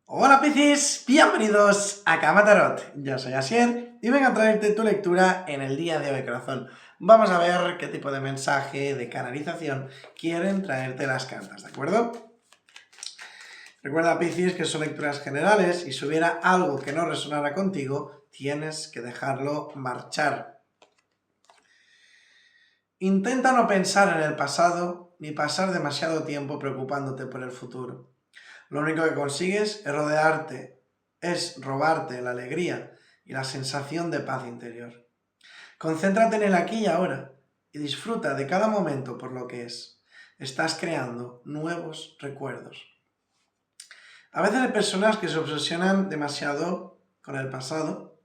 Hola Piscis, bienvenidos a Cama Tarot. Yo soy Asier y vengo a traerte tu lectura en el día de hoy, corazón. Vamos a ver qué tipo de mensaje, de canalización quieren traerte las cartas, ¿de acuerdo? Recuerda, Piscis, que son lecturas generales y si hubiera algo que no resonara contigo, tienes que dejarlo marchar. Intenta no pensar en el pasado ni pasar demasiado tiempo preocupándote por el futuro. Lo único que consigues es robarte la alegría y la sensación de paz interior. Concéntrate en el aquí y ahora y disfruta de cada momento por lo que es. Estás creando nuevos recuerdos. A veces hay personas que se obsesionan demasiado con el pasado,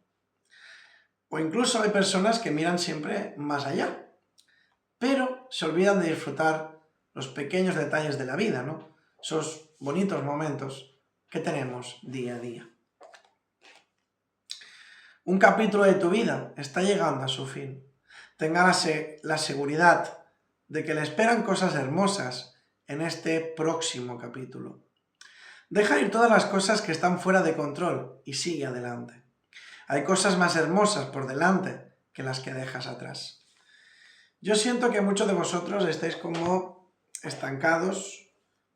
o incluso hay personas que miran siempre más allá, pero se olvidan de disfrutar los pequeños detalles de la vida, ¿no? Esos bonitos momentos que tenemos día a día. Un capítulo de tu vida está llegando a su fin. Tenga la seguridad de que le esperan cosas hermosas en este próximo capítulo. Deja ir todas las cosas que están fuera de control y sigue adelante. Hay cosas más hermosas por delante que las que dejas atrás. Yo siento que muchos de vosotros estáis como estancados,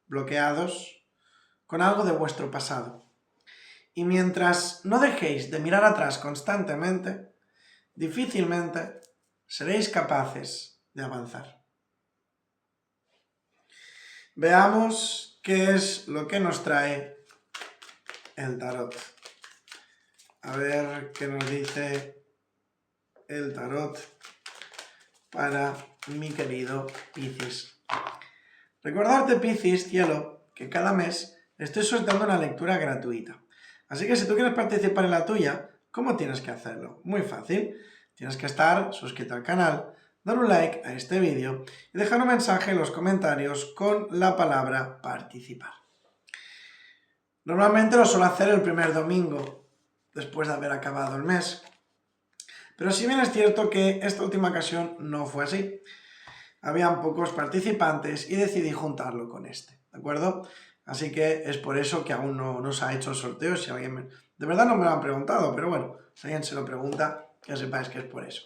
bloqueados, con algo de vuestro pasado. Y mientras no dejéis de mirar atrás constantemente, difícilmente seréis capaces de avanzar. Veamos qué es lo que nos trae el tarot. A ver qué nos dice el tarot para mi querido Piscis. Recordarte, Piscis, cielo, que cada mes estoy soltando una lectura gratuita. Así que si tú quieres participar en la tuya, ¿cómo tienes que hacerlo? Muy fácil. Tienes que estar suscrito al canal, dar un like a este vídeo y dejar un mensaje en los comentarios con la palabra participar. Normalmente lo suelo hacer el primer domingo, después de haber acabado el mes. Pero si bien es cierto que esta última ocasión no fue así. Habían pocos participantes y decidí juntarlo con este, ¿de acuerdo? Así que es por eso que aún no se ha hecho el sorteo. Si alguien de verdad no me lo han preguntado, pero bueno, si alguien se lo pregunta, que sepáis que es por eso.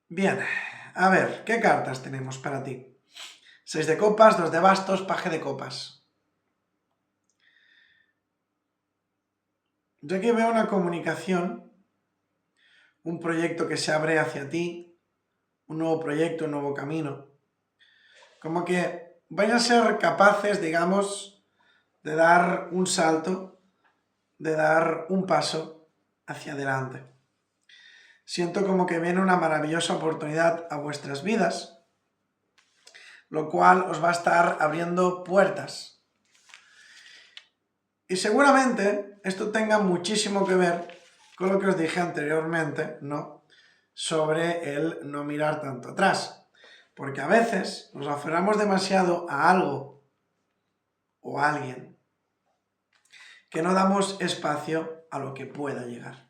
Bien, a ver, ¿qué cartas tenemos para ti? 6 de copas, 2 de bastos, paje de copas. Yo aquí veo una comunicación, un proyecto que se abre hacia ti, un nuevo proyecto, un nuevo camino. Como que vais a ser capaces, digamos, de dar un salto, de dar un paso hacia adelante. Siento como que viene una maravillosa oportunidad a vuestras vidas, lo cual os va a estar abriendo puertas. Y seguramente esto tenga muchísimo que ver con lo que os dije anteriormente, ¿no? Sobre el no mirar tanto atrás. Porque a veces nos aferramos demasiado a algo o a alguien que no damos espacio a lo que pueda llegar.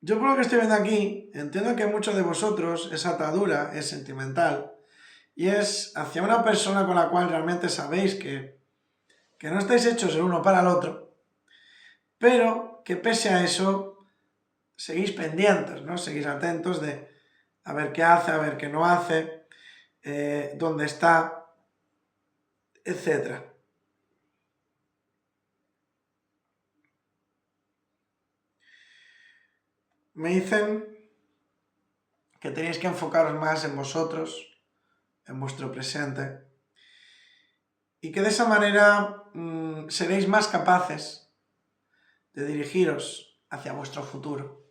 Yo por lo que estoy viendo aquí, entiendo que muchos de vosotros esa atadura es sentimental y es hacia una persona con la cual realmente sabéis que no estáis hechos el uno para el otro, pero que pese a eso seguís pendientes, ¿no? Seguís atentos de a ver qué hace, a ver qué no hace, dónde está, etc. Me dicen que tenéis que enfocaros más en vosotros, en vuestro presente, y que de esa manera seréis más capaces de dirigiros hacia vuestro futuro.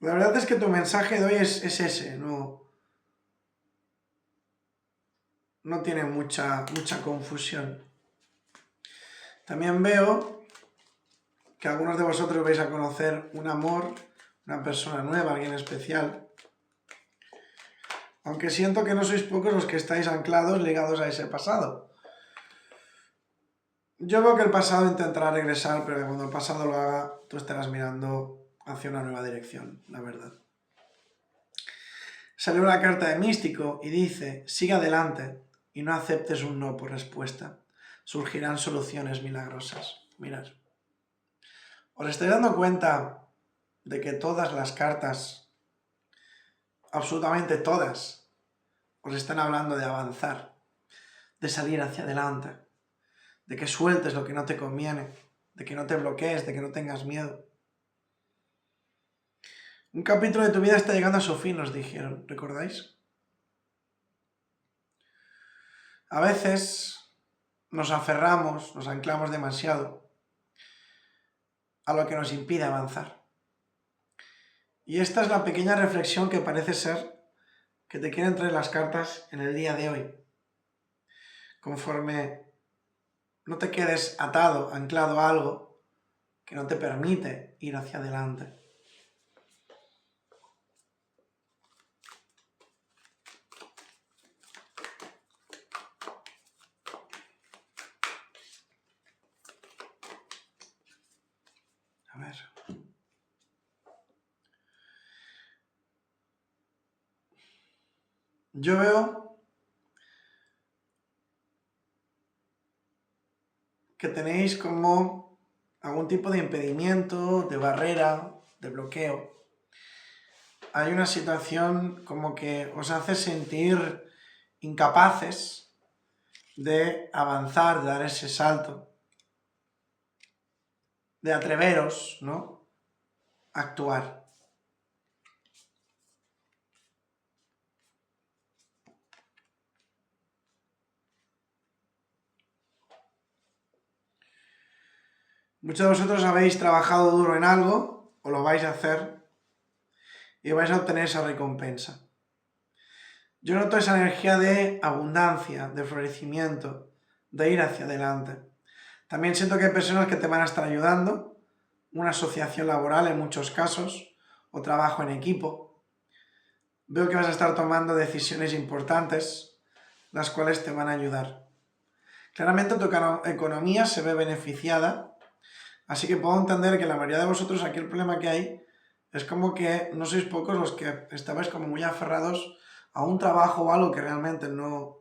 La verdad es que tu mensaje de hoy es ese, no tiene mucha confusión. También veo que algunos de vosotros vais a conocer un amor, una persona nueva, alguien especial. Aunque siento que no sois pocos los que estáis anclados, ligados a ese pasado. Yo veo que el pasado intentará regresar, pero que cuando el pasado lo haga, tú estarás mirando hacia una nueva dirección, la verdad. Salió la carta de Místico y dice, sigue adelante y no aceptes un no por respuesta. Surgirán soluciones milagrosas. Mirad. ¿Os estáis dando cuenta de que todas las cartas, absolutamente todas, os están hablando de avanzar, de salir hacia adelante, de que sueltes lo que no te conviene, de que no te bloquees, de que no tengas miedo? Un capítulo de tu vida está llegando a su fin, nos dijeron, ¿recordáis? A veces nos aferramos, nos anclamos demasiado a lo que nos impide avanzar. Y esta es la pequeña reflexión que parece ser que te quieren traer las cartas en el día de hoy. Conforme no te quedes atado, anclado a algo que no te permite ir hacia adelante. A ver. Yo veo que tenéis como algún tipo de impedimento, de barrera, de bloqueo. Hay una situación como que os hace sentir incapaces de avanzar, de dar ese salto, de atreveros, ¿no?, a actuar. Muchos de vosotros habéis trabajado duro en algo, o lo vais a hacer, y vais a obtener esa recompensa. Yo noto esa energía de abundancia, de florecimiento, de ir hacia adelante. También siento que hay personas que te van a estar ayudando, una asociación laboral en muchos casos, o trabajo en equipo. Veo que vas a estar tomando decisiones importantes, las cuales te van a ayudar. Claramente tu economía se ve beneficiada, así que puedo entender que la mayoría de vosotros aquí el problema que hay es como que no sois pocos los que estabais como muy aferrados a un trabajo o algo que realmente no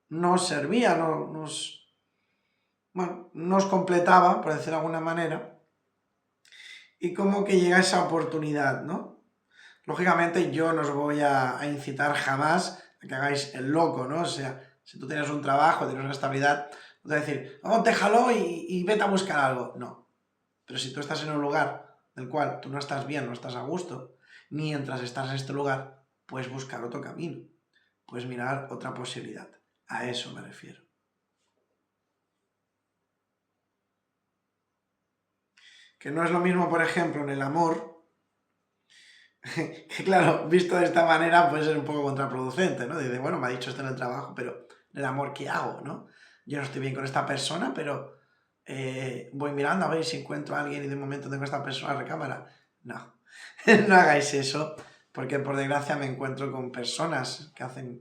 os servía, no os completaba, por decirlo de alguna manera, y como que llega esa oportunidad, ¿no? Lógicamente yo no os voy a incitar jamás a que hagáis el loco, ¿no? O sea, si tú tienes un trabajo, tienes una estabilidad, no te voy a decir, oh, déjalo y vete a buscar algo. No. Pero si tú estás en un lugar del cual tú no estás bien, no estás a gusto, mientras estás en este lugar, puedes buscar otro camino, puedes mirar otra posibilidad. A eso me refiero. Que no es lo mismo, por ejemplo, en el amor, que claro, visto de esta manera puede ser un poco contraproducente, ¿no? Dice, bueno, me ha dicho esto en el trabajo, pero en el amor, ¿qué hago, no? Yo no estoy bien con esta persona, pero voy mirando a ver si encuentro a alguien y de momento tengo a esta persona en la recámara. No, no hagáis eso, porque por desgracia me encuentro con personas que hacen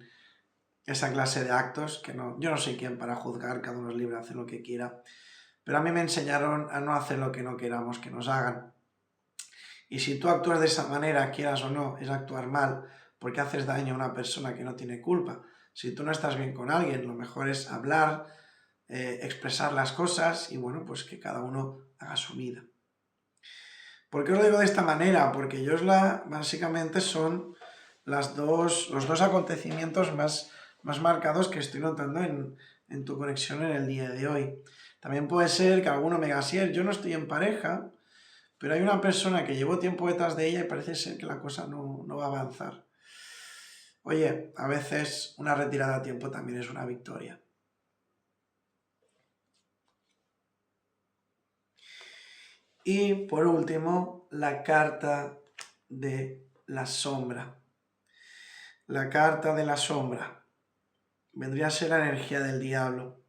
esa clase de actos, que no, yo no soy quien para juzgar, cada uno es libre de hacer lo que quiera, pero a mí me enseñaron a no hacer lo que no queramos que nos hagan. Y si tú actúas de esa manera, quieras o no, es actuar mal, porque haces daño a una persona que no tiene culpa. Si tú no estás bien con alguien, lo mejor es hablar, expresar las cosas y bueno, pues que cada uno haga su vida. ¿Por qué os lo digo de esta manera? Porque básicamente son los dos acontecimientos más marcados que estoy notando en tu conexión en el día de hoy. También puede ser que alguno me diga, sí, yo no estoy en pareja, pero hay una persona que llevo tiempo detrás de ella y parece ser que la cosa no va a avanzar. Oye, a veces una retirada a tiempo también es una victoria. Y por último, la carta de la sombra. La carta de la sombra vendría a ser la energía del diablo.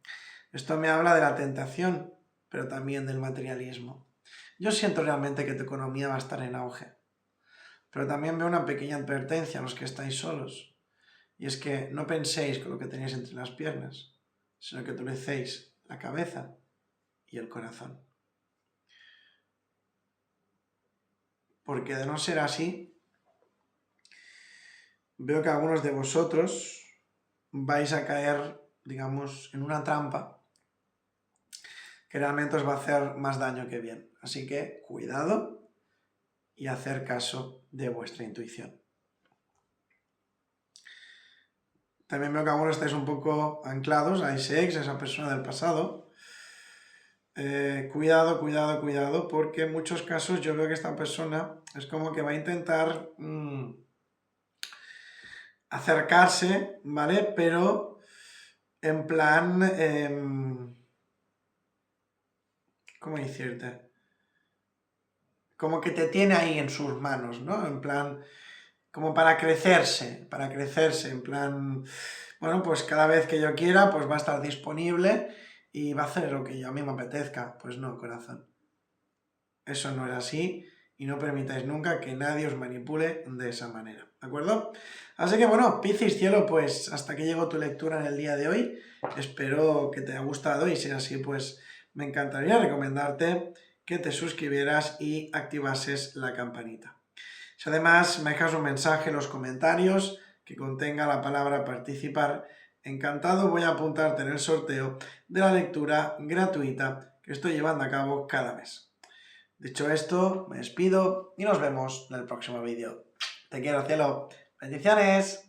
Esto me habla de la tentación, pero también del materialismo. Yo siento realmente que tu economía va a estar en auge, pero también veo una pequeña advertencia a los que estáis solos, y es que no penséis con lo que tenéis entre las piernas, sino que utilicéis la cabeza y el corazón. Porque de no ser así, veo que algunos de vosotros vais a caer, digamos, en una trampa que realmente os va a hacer más daño que bien. Así que cuidado y hacer caso de vuestra intuición. También veo que algunos estáis un poco anclados a ese ex, a esa persona del pasado. Cuidado, cuidado, cuidado, porque en muchos casos yo veo que esta persona es como que va a intentar acercarse, ¿vale? Pero en plan, ¿cómo decirte? Como que te tiene ahí en sus manos, ¿no? En plan, como para crecerse, en plan, bueno, pues cada vez que yo quiera, pues va a estar disponible y va a hacer lo que yo a mí me apetezca. Pues no, corazón. Eso no es así y no permitáis nunca que nadie os manipule de esa manera, ¿de acuerdo? Así que bueno, Piscis cielo, pues hasta aquí llegó tu lectura en el día de hoy. Espero que te haya gustado y si es así, pues me encantaría recomendarte que te suscribieras y activases la campanita. Si además me dejas un mensaje en los comentarios que contenga la palabra participar, encantado voy a apuntarte en el sorteo de la lectura gratuita que estoy llevando a cabo cada mes. Dicho esto, me despido y nos vemos en el próximo vídeo. Te quiero, cielo. ¡Bendiciones!